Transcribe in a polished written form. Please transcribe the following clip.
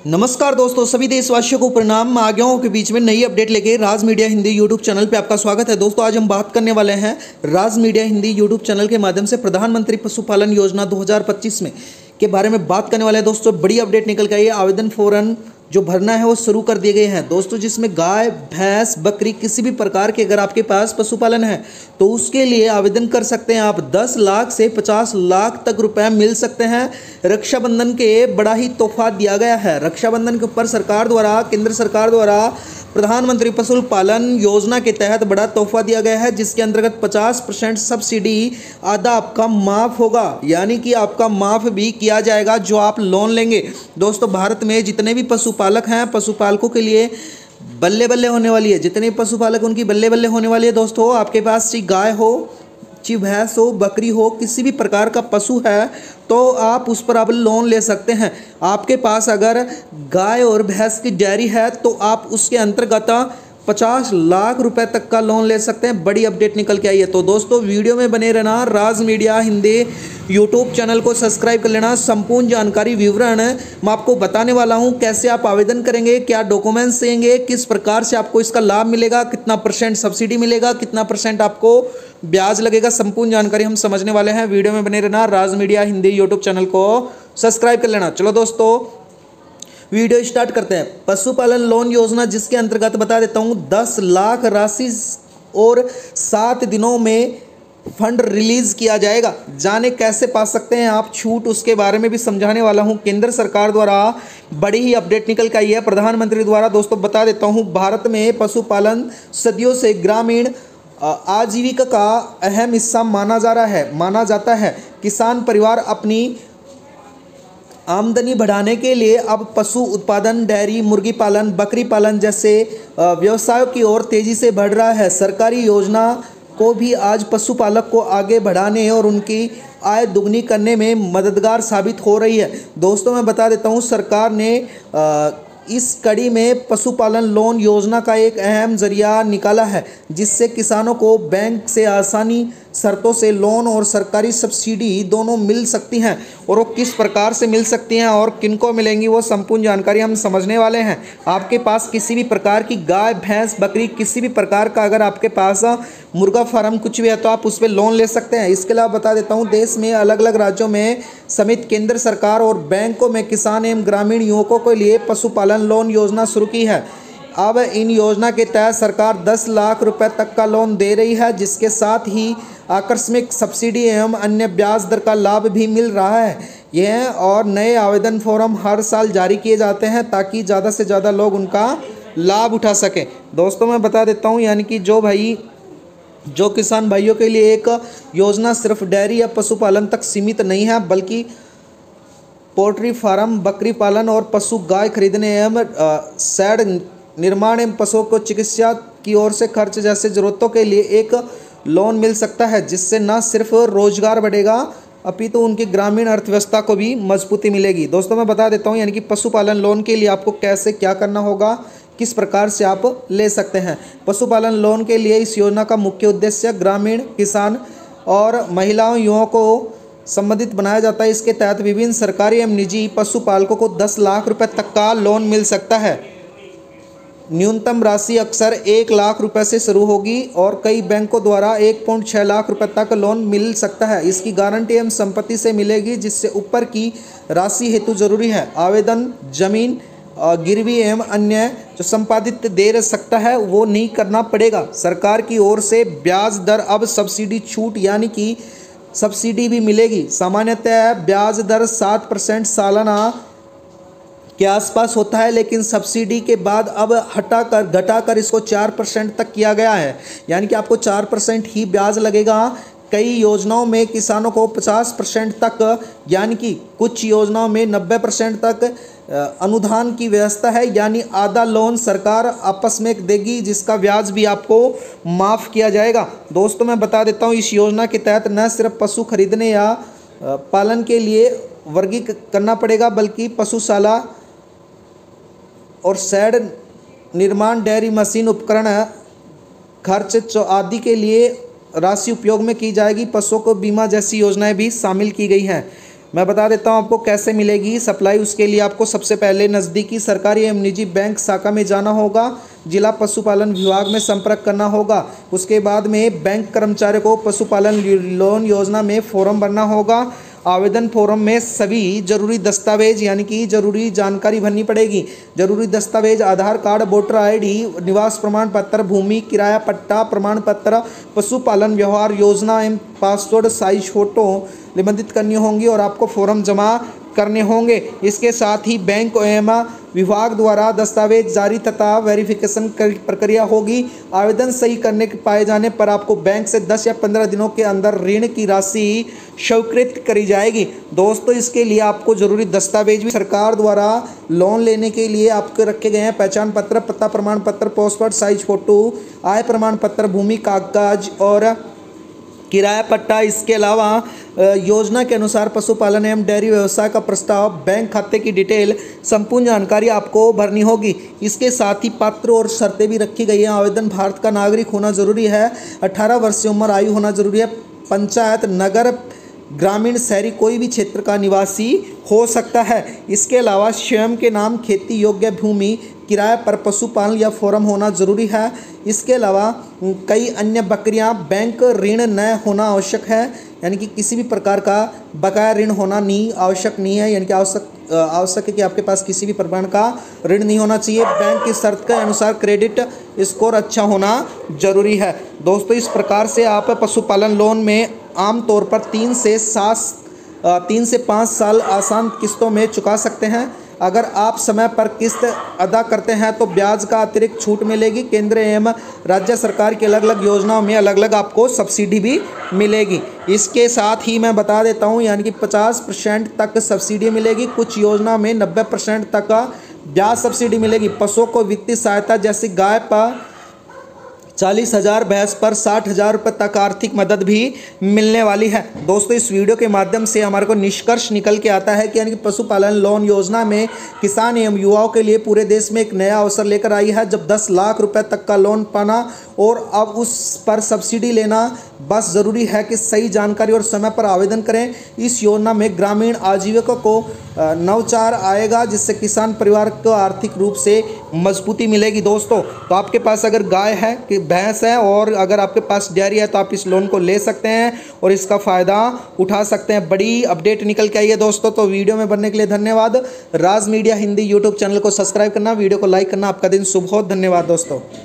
नमस्कार दोस्तों, सभी देशवासियों को प्रणाम। आ गया हूं के बीच में नई अपडेट लेके राज मीडिया हिंदी यूट्यूब चैनल पे आपका स्वागत है। दोस्तों आज हम बात करने वाले हैं राज मीडिया हिंदी यूट्यूब चैनल के माध्यम से प्रधानमंत्री पशुपालन योजना 2025 में के बारे में बात करने वाले हैं। दोस्तों बड़ी अपडेट निकल के आई है। आवेदन फौरन जो भरना है वो शुरू कर दिए गए हैं दोस्तों, जिसमें गाय, भैंस, बकरी किसी भी प्रकार के अगर आपके पास पशुपालन है तो उसके लिए आवेदन कर सकते हैं आप। 10 लाख से 50 लाख तक रुपए मिल सकते हैं। रक्षाबंधन के बड़ा ही तोहफा दिया गया है। रक्षाबंधन के ऊपर सरकार द्वारा, केंद्र सरकार द्वारा प्रधानमंत्री पशुपालन योजना के तहत बड़ा तोहफा दिया गया है, जिसके अंतर्गत 50% सब्सिडी आधा आपका माफ़ होगा, यानी कि आपका माफ़ भी किया जाएगा जो आप लोन लेंगे। दोस्तों भारत में जितने भी पशुपालक हैं, पशुपालकों के लिए बल्ले बल्ले होने वाली है। जितने पशुपालक उनकी बल्ले बल्ले होने वाली है। दोस्तों आपके पास चाहे गाय हो, चाहे भैंस हो, बकरी हो, किसी भी प्रकार का पशु है तो आप उस पर अब लोन ले सकते हैं। आपके पास अगर गाय और भैंस की डेयरी है तो आप उसके अंतर्गत 50 लाख रुपए तक का लोन ले सकते हैं। बड़ी अपडेट निकल के आई है। तो दोस्तों वीडियो में बने रहना, राज मीडिया हिंदी यूट्यूब चैनल को सब्सक्राइब कर लेना। संपूर्ण जानकारी विवरण मैं आपको बताने वाला हूं। कैसे आप आवेदन करेंगे, क्या डॉक्यूमेंट्स देंगे, किस प्रकार से आपको इसका लाभ मिलेगा, कितना % सब्सिडी मिलेगा, कितना % आपको ब्याज लगेगा, संपूर्ण जानकारी हम समझने वाले हैं। वीडियो में बने रहना, राज मीडिया हिंदी यूट्यूब चैनल को सब्सक्राइब कर लेना। चलो दोस्तों वीडियो स्टार्ट करते हैं। पशुपालन लोन योजना, जिसके अंतर्गत बता देता हूं 10 लाख राशि और 7 दिनों में फंड रिलीज किया जाएगा। जाने कैसे पा सकते हैं आप छूट, उसके बारे में भी समझाने वाला हूं। केंद्र सरकार द्वारा बड़ी ही अपडेट निकल के आई है प्रधानमंत्री द्वारा। दोस्तों बता देता हूं, भारत में पशुपालन सदियों से ग्रामीण आजीविका का अहम हिस्सा माना जाता है। किसान परिवार अपनी आमदनी बढ़ाने के लिए अब पशु उत्पादन, डेयरी, मुर्गी पालन, बकरी पालन जैसे व्यवसायों की ओर तेजी से बढ़ रहा है। सरकारी योजना को भी आज पशुपालक को आगे बढ़ाने और उनकी आय दुगनी करने में मददगार साबित हो रही है। दोस्तों मैं बता देता हूँ, सरकार ने इस कड़ी में पशुपालन लोन योजना का एक अहम जरिया निकाला है, जिससे किसानों को बैंक से आसानी शर्तों से लोन और सरकारी सब्सिडी दोनों मिल सकती हैं। और वो किस प्रकार से मिल सकती हैं और किनको मिलेंगी, वो संपूर्ण जानकारी हम समझने वाले हैं। आपके पास किसी भी प्रकार की गाय, भैंस, बकरी, किसी भी प्रकार का अगर आपके पास मुर्गा फार्म कुछ भी है तो आप उस पर लोन ले सकते हैं। इसके अलावा बता देता हूँ, देश में अलग अलग राज्यों में समेत केंद्र सरकार और बैंकों में किसान एवं ग्रामीण युवकों के लिए पशुपालन लोन योजना शुरू की है। अब इन योजना के तहत सरकार 10 लाख रुपए तक का लोन दे रही है, जिसके साथ ही आकस्मिक सब्सिडी एवं अन्य ब्याज दर का लाभ भी मिल रहा है। यह और नए आवेदन फॉर्म हर साल जारी किए जाते हैं ताकि ज़्यादा से ज़्यादा लोग उनका लाभ उठा सकें। दोस्तों मैं बता देता हूँ, यानी कि जो किसान भाइयों के लिए एक योजना सिर्फ डेयरी या पशुपालन तक सीमित नहीं है, बल्कि पोल्ट्री फार्म, बकरी पालन और पशु गाय खरीदने एवं शेड निर्माण एवं पशुओं को चिकित्सा की ओर से खर्च जैसे जरूरतों के लिए एक लोन मिल सकता है, जिससे न सिर्फ रोजगार बढ़ेगा अपितु उनकी ग्रामीण अर्थव्यवस्था को भी मजबूती मिलेगी। दोस्तों मैं बता देता हूं, यानी कि पशुपालन लोन के लिए आपको कैसे क्या करना होगा, किस प्रकार से आप ले सकते हैं। पशुपालन लोन के लिए इस योजना का मुख्य उद्देश्य ग्रामीण किसान और महिलाओं, युवाओं को संबंधित बनाया जाता है। इसके तहत विभिन्न सरकारी एवं निजी पशुपालकों को 10 लाख रुपए तक का लोन मिल सकता है। न्यूनतम राशि अक्सर 1 लाख रुपए से शुरू होगी और कई बैंकों द्वारा 1.6 लाख रुपए तक लोन मिल सकता है। इसकी गारंटी एवं संपत्ति से मिलेगी, जिससे ऊपर की राशि हेतु जरूरी है आवेदन जमीन गिरवी एवं अन्य जो संपादित दे सकता है वो नहीं करना पड़ेगा। सरकार की ओर से ब्याज दर अब सब्सिडी छूट, यानी कि सब्सिडी भी मिलेगी। सामान्यतः ब्याज दर 7% सालाना के आसपास होता है, लेकिन सब्सिडी के बाद अब घटाकर इसको 4% तक किया गया है, यानी कि आपको 4% ही ब्याज लगेगा। कई योजनाओं में किसानों को 50% तक, यानी कि कुछ योजनाओं में 90% तक अनुदान की व्यवस्था है, यानी आधा लोन सरकार आपस में देगी, जिसका ब्याज भी आपको माफ़ किया जाएगा। दोस्तों मैं बता देता हूँ, इस योजना के तहत न सिर्फ पशु खरीदने या पालन के लिए वर्गीकृत करना पड़ेगा, बल्कि पशुशाला और शेड निर्माण, डेयरी मशीन, उपकरण खर्च आदि के लिए राशि उपयोग में की जाएगी। पशुओं को बीमा जैसी योजनाएं भी शामिल की गई हैं। मैं बता देता हूं आपको कैसे मिलेगी सप्लाई। उसके लिए आपको सबसे पहले नज़दीकी सरकारी एवं निजी बैंक शाखा में जाना होगा, जिला पशुपालन विभाग में संपर्क करना होगा। उसके बाद में बैंक कर्मचारी को पशुपालन लोन योजना में फॉर्म भरना होगा। आवेदन फॉर्म में सभी जरूरी दस्तावेज यानी कि जरूरी जानकारी भरनी पड़ेगी। जरूरी दस्तावेज आधार कार्ड, वोटर आईडी, निवास प्रमाण पत्र, भूमि किराया पट्टा प्रमाण पत्र, पशुपालन व्यवहार योजना एवं पासपोर्ट साइज फोटो निबंधित करनी होंगी और आपको फॉर्म जमा करने होंगे। इसके साथ ही बैंक एवं विभाग द्वारा दस्तावेज जारी तथा वेरिफिकेशन प्रक्रिया होगी। आवेदन सही करने के पाए जाने पर आपको बैंक से 10 या 15 दिनों के अंदर ऋण की राशि स्वीकृत करी जाएगी। दोस्तों, इसके लिए आपको जरूरी दस्तावेज भी सरकार द्वारा लोन लेने के लिए आपके रखे गए हैं। पहचान पत्र, पता प्रमाण पत्र, पासपोर्ट साइज फोटो, आय प्रमाण पत्र, भूमि कागज और किराया पट्टा। इसके अलावा योजना के अनुसार पशुपालन एवं डेयरी व्यवसाय का प्रस्ताव, बैंक खाते की डिटेल, संपूर्ण जानकारी आपको भरनी होगी। इसके साथ ही पात्र और शर्तें भी रखी गई हैं। आवेदन भारत का नागरिक होना जरूरी है, 18 वर्ष से उम्र आयु होना जरूरी है, पंचायत, नगर, ग्रामीण, शहरी कोई भी क्षेत्र का निवासी हो सकता है। इसके अलावा स्वयं के नाम खेती योग्य भूमि, किराए पर पशुपालन या फॉर्म होना जरूरी है। इसके अलावा कई अन्य बकरियां, बैंक ऋण न होना आवश्यक है, यानी कि किसी भी प्रकार का बकाया ऋण होना आवश्यक नहीं है, यानी कि आवश्यक है कि आपके पास किसी भी प्रकार का ऋण नहीं होना चाहिए। बैंक की शर्त के अनुसार क्रेडिट स्कोर अच्छा होना जरूरी है। दोस्तों, इस प्रकार से आप पशुपालन लोन में आमतौर पर 3 से 5 साल आसान किस्तों में चुका सकते हैं। अगर आप समय पर किस्त अदा करते हैं तो ब्याज का अतिरिक्त छूट मिलेगी। केंद्र एवं राज्य सरकार की अलग अलग योजनाओं में अलग अलग आपको सब्सिडी भी मिलेगी। इसके साथ ही मैं बता देता हूं, यानी कि 50% तक सब्सिडी मिलेगी। कुछ योजना में 90% तक ब्याज सब्सिडी मिलेगी। पशुओं को वित्तीय सहायता जैसे गाय पर 40,000, भैंस पर 60,000 रुपये तक आर्थिक मदद भी मिलने वाली है। दोस्तों, इस वीडियो के माध्यम से हमारे को निष्कर्ष निकल के आता है कि यानी कि पशुपालन लोन योजना में किसान एवं युवाओं के लिए पूरे देश में एक नया अवसर लेकर आई है। जब 10 लाख रुपए तक का लोन पाना और अब उस पर सब्सिडी लेना, बस ज़रूरी है कि सही जानकारी और समय पर आवेदन करें। इस योजना में ग्रामीण आजीविका को नवचार आएगा, जिससे किसान परिवार को आर्थिक रूप से मजबूती मिलेगी। दोस्तों, तो आपके पास अगर गाय है कि भैंस है और अगर आपके पास डेयरी है तो आप इस लोन को ले सकते हैं और इसका फ़ायदा उठा सकते हैं। बड़ी अपडेट निकल के आई है दोस्तों। तो वीडियो में बनने के लिए धन्यवाद। राज मीडिया हिंदी यूट्यूब चैनल को सब्सक्राइब करना, वीडियो को लाइक करना। आपका दिन शुभ हो। धन्यवाद दोस्तों।